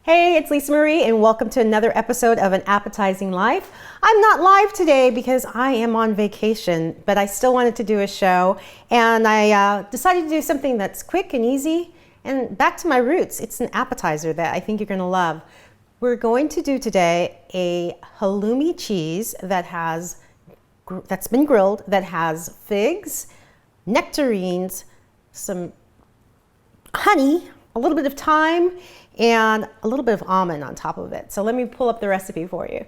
Hey, it's Lisa Marie and welcome to another episode of An Appetizing Life. I'm not live today because I am on vacation, but I still wanted to do a show and I decided to do something that's quick and easy and back to my roots. It's an appetizer that I think you're going to love. We're going to do today a halloumi cheese that's been grilled, that has figs, nectarines, some honey, a little bit of thyme, and a little bit of almond on top of it. So let me pull up the recipe for you.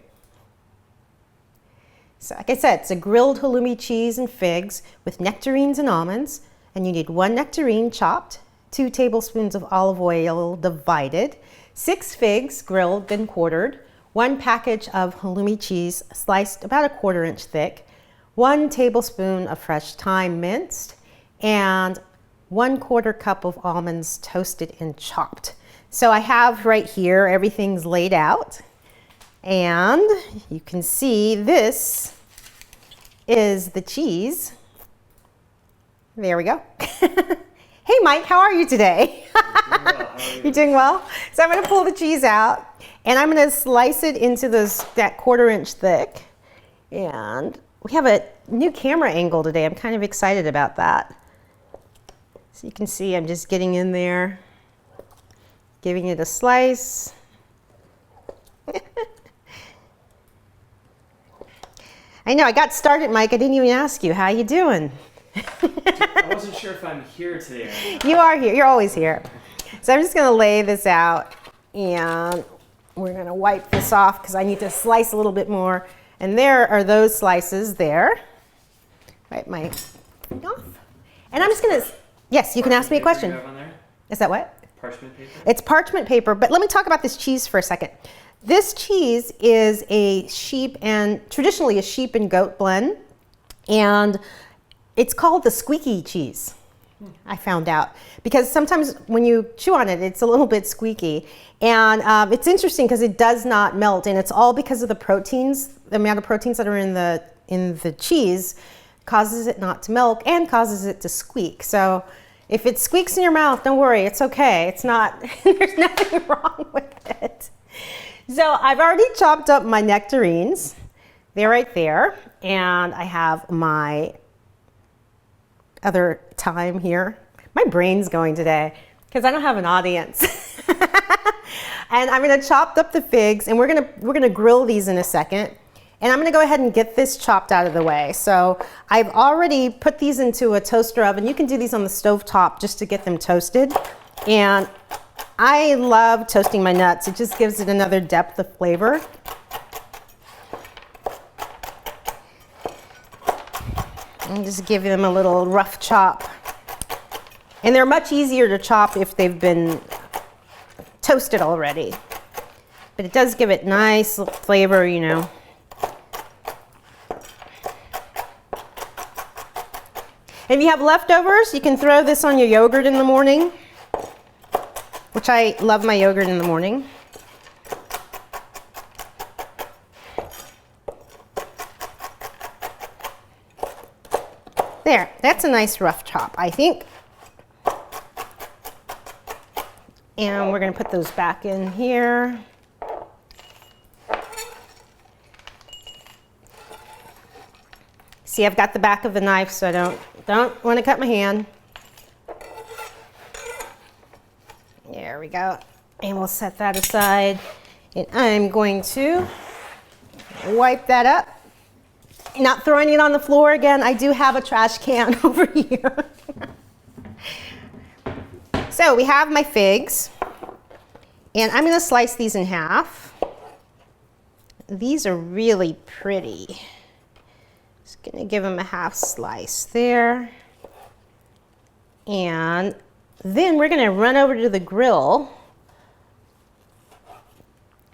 So like I said, it's a grilled halloumi cheese and figs with nectarines and almonds. And you need 1 nectarine chopped, 2 tablespoons of olive oil divided, 6 figs grilled and quartered, 1 package of halloumi cheese sliced about 1/4 inch thick, 1 tablespoon of fresh thyme minced, and 1/4 cup of almonds toasted and chopped. So I have right here, everything's laid out, and you can see this is the cheese. There we go. Hey Mike, how are you today? Doing well. How are you? You're doing well? So I'm gonna pull the cheese out, and I'm gonna slice it into that 1/4 inch thick. And we have a new camera angle today. I'm kind of excited about that. So you can see I'm just getting in there, giving it a slice. I know, I got started, Mike. I didn't even ask you. How you doing? I wasn't sure if I'm here today or not. You are here. You're always here. So I'm just going to lay this out, and we're going to wipe this off because I need to slice a little bit more. And there are those slices there. Wipe my thing off. And I'm just going to, yes, you can ask me a question. You have on there? Is that what? Parchment paper? It's parchment paper, but let me talk about this cheese for a second. This cheese is traditionally a sheep and goat blend, and it's called the squeaky cheese, I found out, because sometimes when you chew on it, it's a little bit squeaky. And it's interesting because it does not melt, and it's all because of the proteins, the amount of proteins that are in the cheese causes it not to melt and causes it to squeak. So if it squeaks in your mouth, don't worry, it's okay. It's not, there's nothing wrong with it. So I've already chopped up my nectarines. They're right there. And I have my other thyme here. My brain's going today because I don't have an audience. And I'm gonna chop up the figs, and we're gonna grill these in a second. And I'm gonna go ahead and get this chopped out of the way. So I've already put these into a toaster oven. You can do these on the stove top just to get them toasted. And I love toasting my nuts. It just gives it another depth of flavor. And just give them a little rough chop. And they're much easier to chop if they've been toasted already. But it does give it nice flavor, you know. If you have leftovers, you can throw this on your yogurt in the morning, which I love my yogurt in the morning. There, that's a nice rough chop, I think. And we're gonna put those back in here. See, I've got the back of the knife, so I don't want to cut my hand. There we go. And we'll set that aside. And I'm going to wipe that up. Not throwing it on the floor again. I do have a trash can over here. So we have my figs. And I'm going to slice these in half. These are really pretty. Just gonna give them a half slice there. And then we're gonna run over to the grill.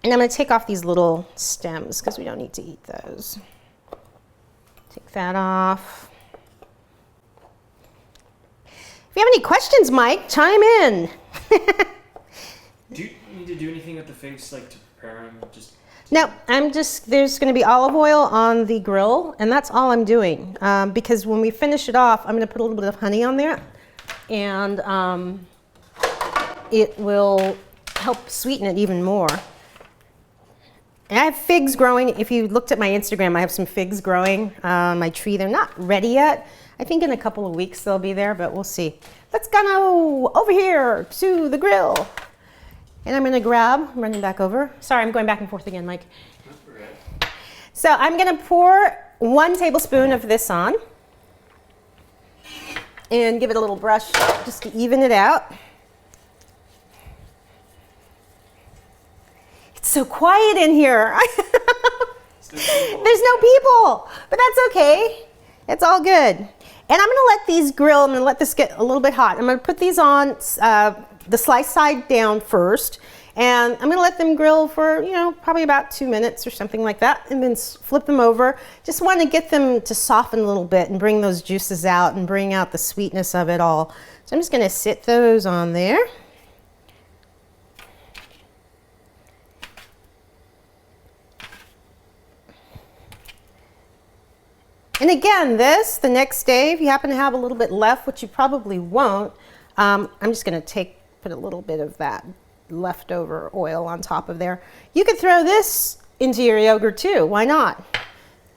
And I'm gonna take off these little stems because we don't need to eat those. Take that off. If you have any questions, Mike, chime in. Do you need to do anything with the figs, like to prepare them? No, there's going to be olive oil on the grill, and that's all I'm doing. Because when we finish it off, I'm going to put a little bit of honey on there, and it will help sweeten it even more. And I have figs growing. If you looked at my Instagram, I have some figs growing on my tree. They're not ready yet. I think in a couple of weeks they'll be there, but we'll see. Let's go over here to the grill. And I'm gonna grab, I'm running back over. Sorry, I'm going back and forth again, Mike. So I'm gonna pour 1 tablespoon of this on and give it a little brush just to even it out. It's so quiet in here. There's no people, but that's okay. It's all good. And I'm gonna let these grill, I'm gonna let this get a little bit hot. I'm gonna put these on the sliced side down first, and I'm gonna let them grill for, you know, probably about 2 minutes or something like that, and then flip them over. Just wanna get them to soften a little bit and bring those juices out and bring out the sweetness of it all. So I'm just gonna sit those on there. And again, the next day, if you happen to have a little bit left, which you probably won't, I'm just gonna put a little bit of that leftover oil on top of there. You could throw this into your yogurt too, why not?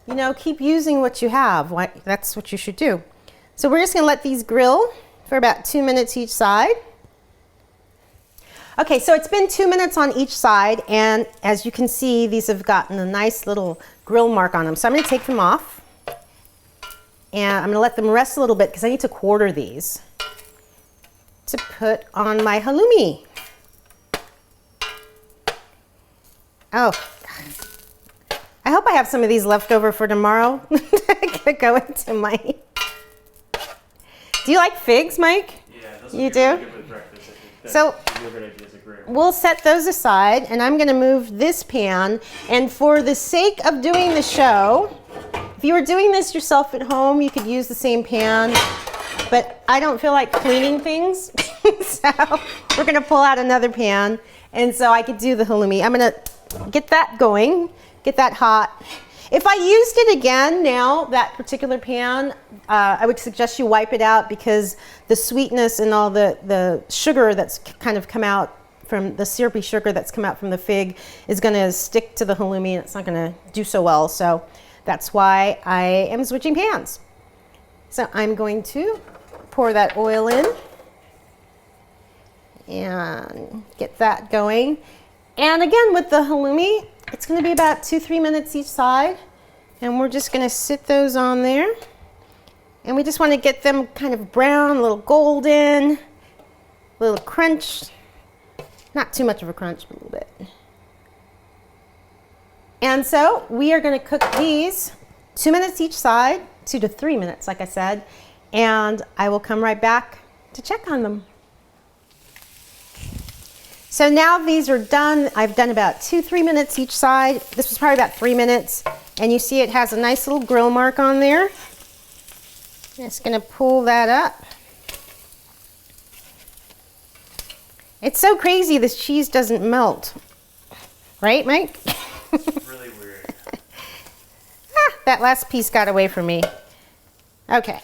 You know, keep using what you have. That's what you should do. So we're just gonna let these grill for about 2 minutes each side. Okay, so it's been 2 minutes on each side, and as you can see, these have gotten a nice little grill mark on them. So I'm gonna take them off. And I'm gonna let them rest a little bit because I need to quarter these to put on my halloumi. Oh, I hope I have some of these left over for tomorrow. I'm gonna go into my... Do you like figs, Mike? Yeah, those you would do? be really good with breakfast. I think So the yogurt idea is a great one. we'll set those aside, and I'm gonna move this pan. And for the sake of doing the show, if you were doing this yourself at home, you could use the same pan, but I don't feel like cleaning things, so we're gonna pull out another pan, and so I could do the halloumi. I'm gonna get that going, get that hot. If I used it again now, that particular pan, I would suggest you wipe it out because the sweetness and all the sugar that's kind of come out from the syrupy sugar that's come out from the fig is gonna stick to the halloumi, and it's not gonna do so well. So that's why I am switching pans. So I'm going to pour that oil in and get that going. And again, with the halloumi, it's gonna be about 2-3 minutes each side. And we're just gonna sit those on there. And we just wanna get them kind of brown, a little golden, a little crunch. Not too much of a crunch, but a little bit. And so we are gonna cook these 2 minutes each side, 2 to 3 minutes, like I said, and I will come right back to check on them. So now these are done. I've done about 2-3 minutes each side. This was probably about 3 minutes, and you see it has a nice little grill mark on there. Just gonna pull that up. It's so crazy this cheese doesn't melt. Right, Mike? Really weird. That last piece got away from me. Okay,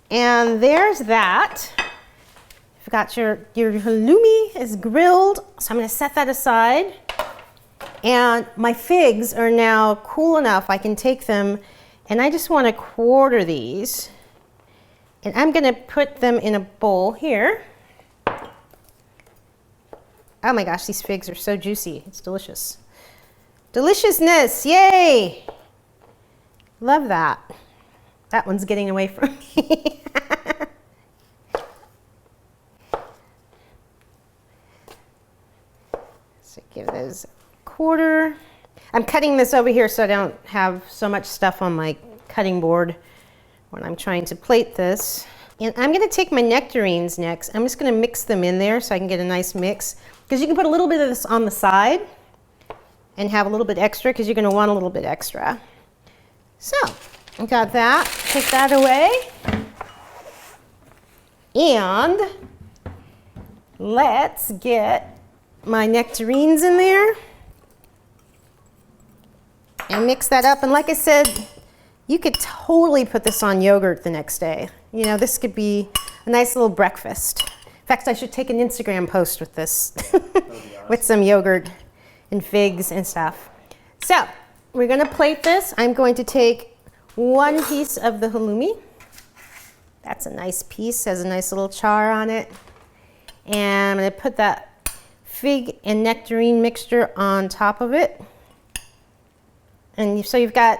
and there's that. You've got your halloumi is grilled, so I'm gonna set that aside. And my figs are now cool enough, I can take them, and I just wanna quarter these. And I'm gonna put them in a bowl here. Oh my gosh, these figs are so juicy, it's delicious. Deliciousness, yay! Love that. That one's getting away from me. So give those a quarter. I'm cutting this over here so I don't have so much stuff on my cutting board when I'm trying to plate this. And I'm gonna take my nectarines next. I'm just gonna mix them in there so I can get a nice mix. Because you can put a little bit of this on the side and have a little bit extra because you're gonna want a little bit extra. So, I got that, take that away. And let's get my nectarines in there and mix that up. And like I said, you could totally put this on yogurt the next day. You know, this could be a nice little breakfast. In fact, I should take an Instagram post with this. That would be awesome. with some yogurt and figs and stuff. So we're gonna plate this. I'm going to take one piece of the halloumi. That's a nice piece, has a nice little char on it. And I'm gonna put that fig and nectarine mixture on top of it. And so you've got,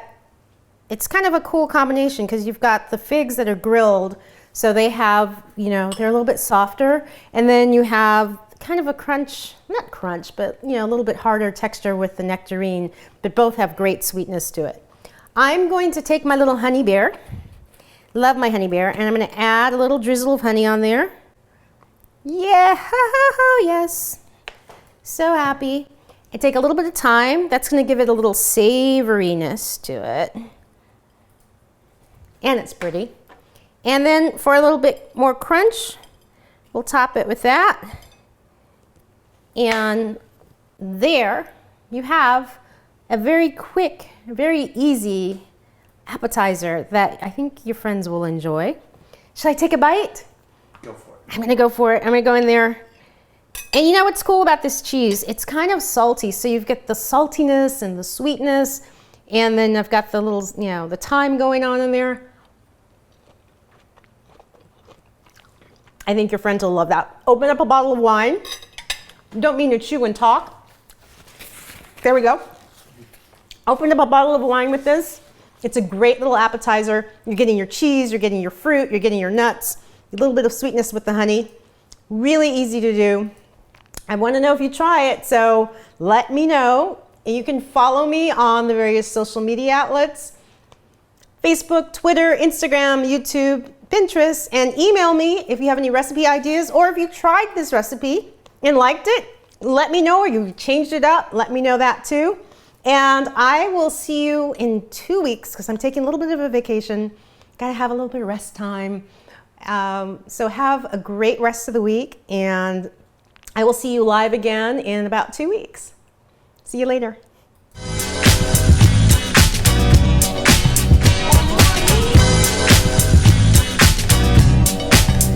it's kind of a cool combination because you've got the figs that are grilled, so they have, you know, they're a little bit softer. And then you have kind of a crunch, not crunch, but you know, a little bit harder texture with the nectarine, but both have great sweetness to it. I'm going to take my little honey bear, love my honey bear, and I'm going to add a little drizzle of honey on there. Yeah, yes, so happy. And take a little bit of thyme. That's going to give it a little savoriness to it. And it's pretty. And then for a little bit more crunch, we'll top it with that. And there you have a very quick, very easy appetizer that I think your friends will enjoy. Should I take a bite? Go for it. I'm gonna go for it. I'm gonna go in there. And you know what's cool about this cheese? It's kind of salty. So you've got the saltiness and the sweetness, and then I've got the little, you know, the thyme going on in there. I think your friends will love that. Open up a bottle of wine. Don't mean to chew and talk. There we go. Open up a bottle of wine with this. It's a great little appetizer. You're getting your cheese, you're getting your fruit, you're getting your nuts, a little bit of sweetness with the honey. Really easy to do. I want to know if you try it, so let me know. And you can follow me on the various social media outlets, Facebook, Twitter, Instagram, YouTube, Pinterest, and email me if you have any recipe ideas, or if you tried this recipe and liked it, let me know, or you changed it up, let me know that too. And I will see you in 2 weeks because I'm taking a little bit of a vacation. Gotta have a little bit of rest time. So have a great rest of the week, and I will see you live again in about 2 weeks. See you later.